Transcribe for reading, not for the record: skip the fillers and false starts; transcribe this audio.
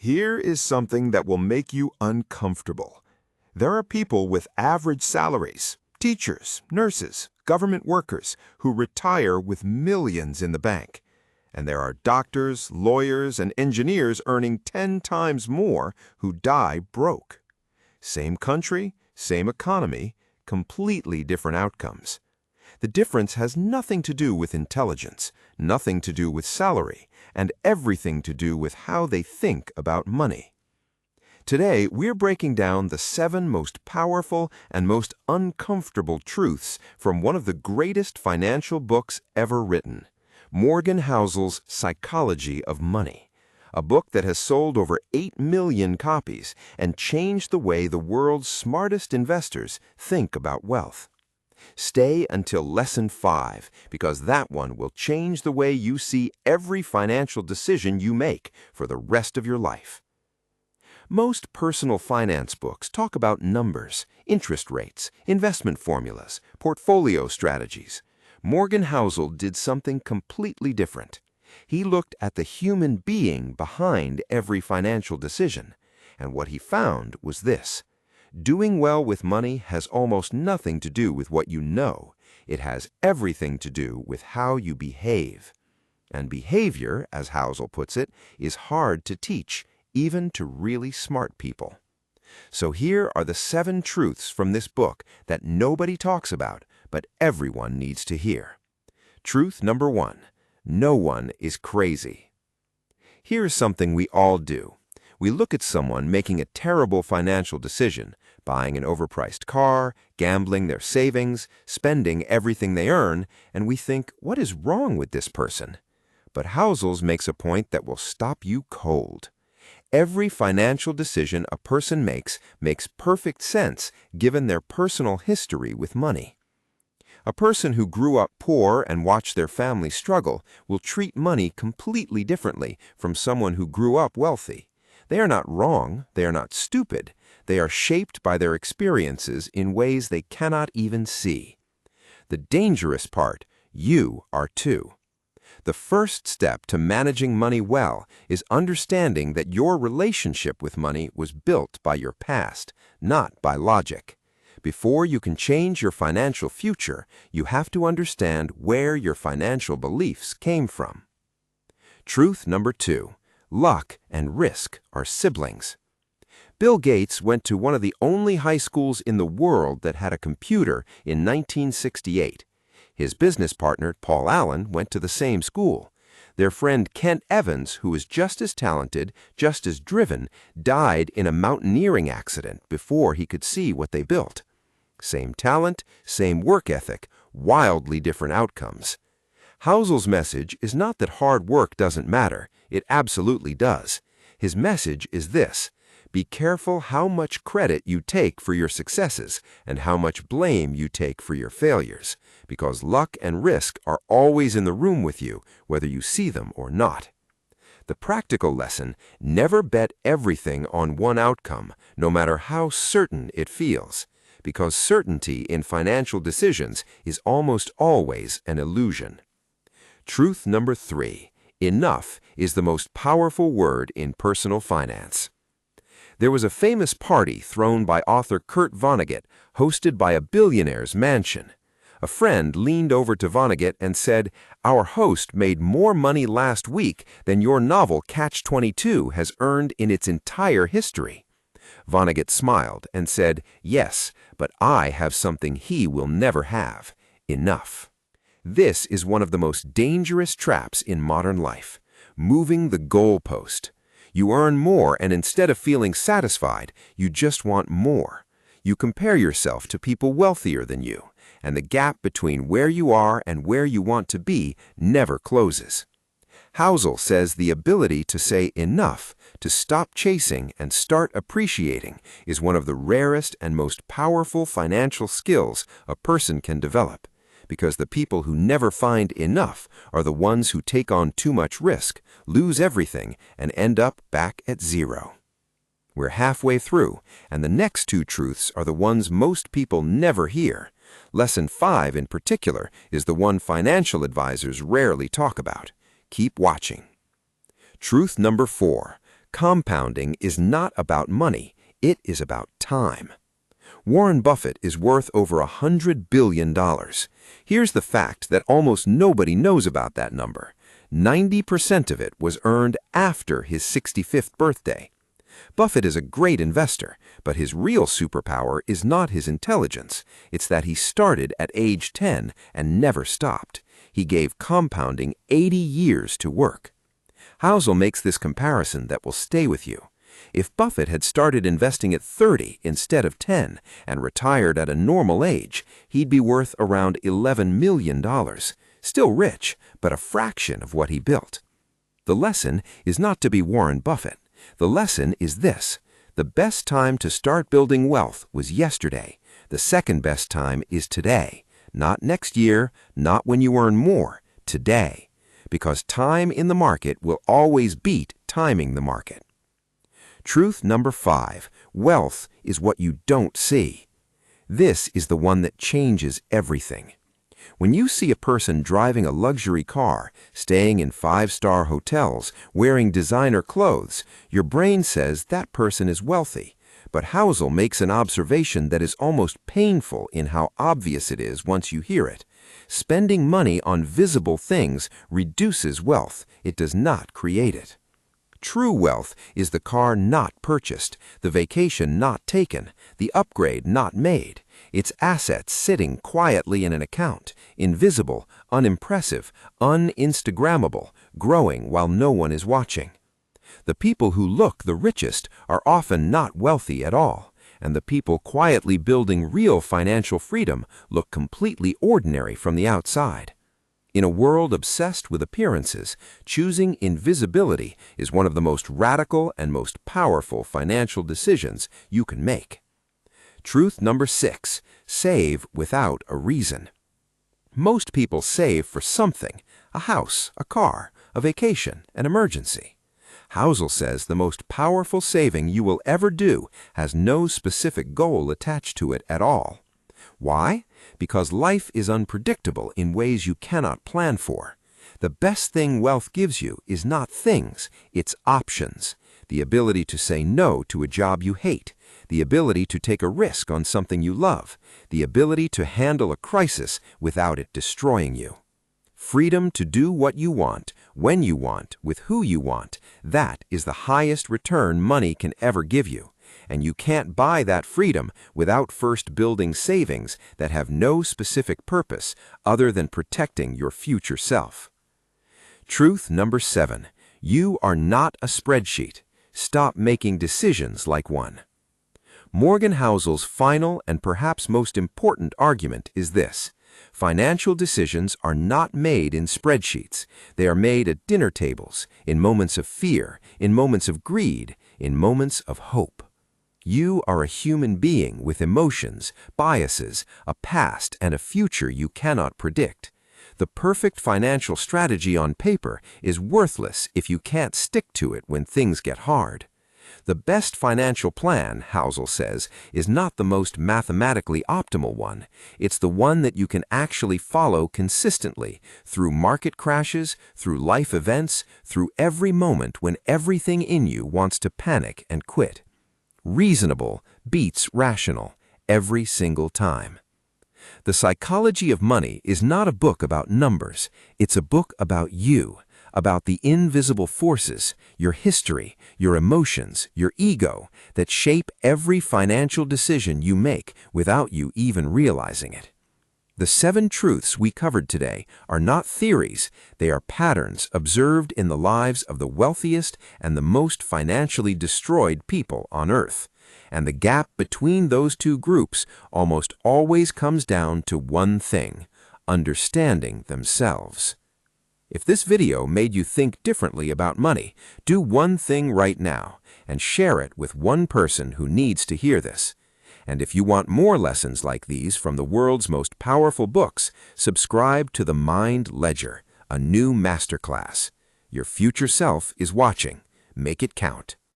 Here is something that will make you uncomfortable. There are people with average salaries, teachers, nurses, government workers, who retire with millions in the bank. And there are doctors, lawyers, and engineers earning 10 times more who die broke. Same country, same economy, completely different outcomes. The difference has nothing to do with intelligence, nothing to do with salary, and everything to do with how they think about money. Today, we're breaking down the 7 most powerful and most uncomfortable truths from one of the greatest financial books ever written, Morgan Housel's Psychology of Money, a book that has sold over 8 million copies and changed the way the world's smartest investors think about wealth. Stay until Lesson 5, because that one will change the way you see every financial decision you make for the rest of your life. Most personal finance books talk about numbers, interest rates, investment formulas, portfolio strategies. Morgan Housel did something completely different. He looked at the human being behind every financial decision, and what he found was this. Doing well with money has almost nothing to do with what you know. It has everything to do with how you behave. And behavior, as Housel puts it, is hard to teach, even to really smart people. So here are the 7 truths from this book that nobody talks about, but everyone needs to hear. Truth number 1. No one is crazy. Here's something we all do. We look at someone making a terrible financial decision, buying an overpriced car, gambling their savings, spending everything they earn, and we think, what is wrong with this person? But Housel's makes a point that will stop you cold. Every financial decision a person makes perfect sense given their personal history with money. A person who grew up poor and watched their family struggle will treat money completely differently from someone who grew up wealthy. They are not wrong, they are not stupid, they are shaped by their experiences in ways they cannot even see. The dangerous part, you are too. The first step to managing money well is understanding that your relationship with money was built by your past, not by logic. Before you can change your financial future, you have to understand where your financial beliefs came from. Truth number 2. Luck and risk are siblings. Bill Gates went to one of the only high schools in the world that had a computer in 1968. His business partner, Paul Allen, went to the same school. Their friend Kent Evans, who was just as talented, just as driven, died in a mountaineering accident before he could see what they built. Same talent, same work ethic, wildly different outcomes. Housel's message is not that hard work doesn't matter. It absolutely does. His message is this: be careful how much credit you take for your successes and how much blame you take for your failures, because luck and risk are always in the room with you, whether you see them or not. The practical lesson: never bet everything on one outcome, no matter how certain it feels, because certainty in financial decisions is almost always an illusion. Truth number 3. Enough is the most powerful word in personal finance. There was a famous party thrown by author Kurt Vonnegut, hosted by a billionaire's mansion. A friend leaned over to Vonnegut and said, "Our host made more money last week than your novel Catch-22 has earned in its entire history." Vonnegut smiled and said, "Yes, but I have something he will never have: enough." This is one of the most dangerous traps in modern life: moving the goalpost. You earn more, and instead of feeling satisfied, you just want more. You compare yourself to people wealthier than you, and the gap between where you are and where you want to be never closes. Housel says the ability to say enough, to stop chasing and start appreciating, is one of the rarest and most powerful financial skills a person can develop, because the people who never find enough are the ones who take on too much risk, lose everything, and end up back at zero. We're halfway through, and the next 2 truths are the ones most people never hear. Lesson 5, in particular, is the one financial advisors rarely talk about. Keep watching. Truth number 4. Compounding is not about money, it is about time. Warren Buffett is worth over $100 billion. Here's the fact that almost nobody knows about that number. 90% of it was earned after his 65th birthday. Buffett is a great investor, but his real superpower is not his intelligence. It's that he started at age 10 and never stopped. He gave compounding 80 years to work. Housel makes this comparison that will stay with you. If Buffett had started investing at 30 instead of 10 and retired at a normal age, he'd be worth around $11 million. Still rich, but a fraction of what he built. The lesson is not to be Warren Buffett. The lesson is this: the best time to start building wealth was yesterday. The second best time is today. Not next year, not when you earn more, today. Because time in the market will always beat timing the market. Truth number 5, wealth is what you don't see. This is the one that changes everything. When you see a person driving a luxury car, staying in 5-star hotels, wearing designer clothes, your brain says that person is wealthy. But Housel makes an observation that is almost painful in how obvious it is once you hear it. Spending money on visible things reduces wealth. It does not create it. True wealth is the car not purchased, the vacation not taken, the upgrade not made. It's assets sitting quietly in an account, invisible, unimpressive, un-Instagrammable, growing while no one is watching. The people who look the richest are often not wealthy at all, and the people quietly building real financial freedom look completely ordinary from the outside. In a world obsessed with appearances, choosing invisibility is one of the most radical and most powerful financial decisions you can make. Truth number 6, save without a reason. Most people save for something: a house, a car, a vacation, an emergency. Housel says the most powerful saving you will ever do has no specific goal attached to it at all. Why? Because life is unpredictable in ways you cannot plan for. The best thing wealth gives you is not things, it's options. The ability to say no to a job you hate, the ability to take a risk on something you love, the ability to handle a crisis without it destroying you. Freedom to do what you want, when you want, with who you want, that is the highest return money can ever give you. And you can't buy that freedom without first building savings that have no specific purpose other than protecting your future self. Truth number 7, you are not a spreadsheet. Stop making decisions like one. Morgan Housel's final and perhaps most important argument is this: financial decisions are not made in spreadsheets. They are made at dinner tables, in moments of fear, in moments of greed, in moments of hope. You are a human being with emotions, biases, a past, and a future you cannot predict. The perfect financial strategy on paper is worthless if you can't stick to it when things get hard. The best financial plan, Housel says, is not the most mathematically optimal one. It's the one that you can actually follow consistently through market crashes, through life events, through every moment when everything in you wants to panic and quit. Reasonable beats rational every single time. The Psychology of Money is not a book about numbers. It's a book about you, about the invisible forces, your history, your emotions, your ego, that shape every financial decision you make without you even realizing it. The 7 truths we covered today are not theories, they are patterns observed in the lives of the wealthiest and the most financially destroyed people on earth. And the gap between those two groups almost always comes down to one thing: understanding themselves. If this video made you think differently about money, do one thing right now and share it with one person who needs to hear this. And if you want more lessons like these from the world's most powerful books, subscribe to the Mind Ledger, a new masterclass. Your future self is watching. Make it count.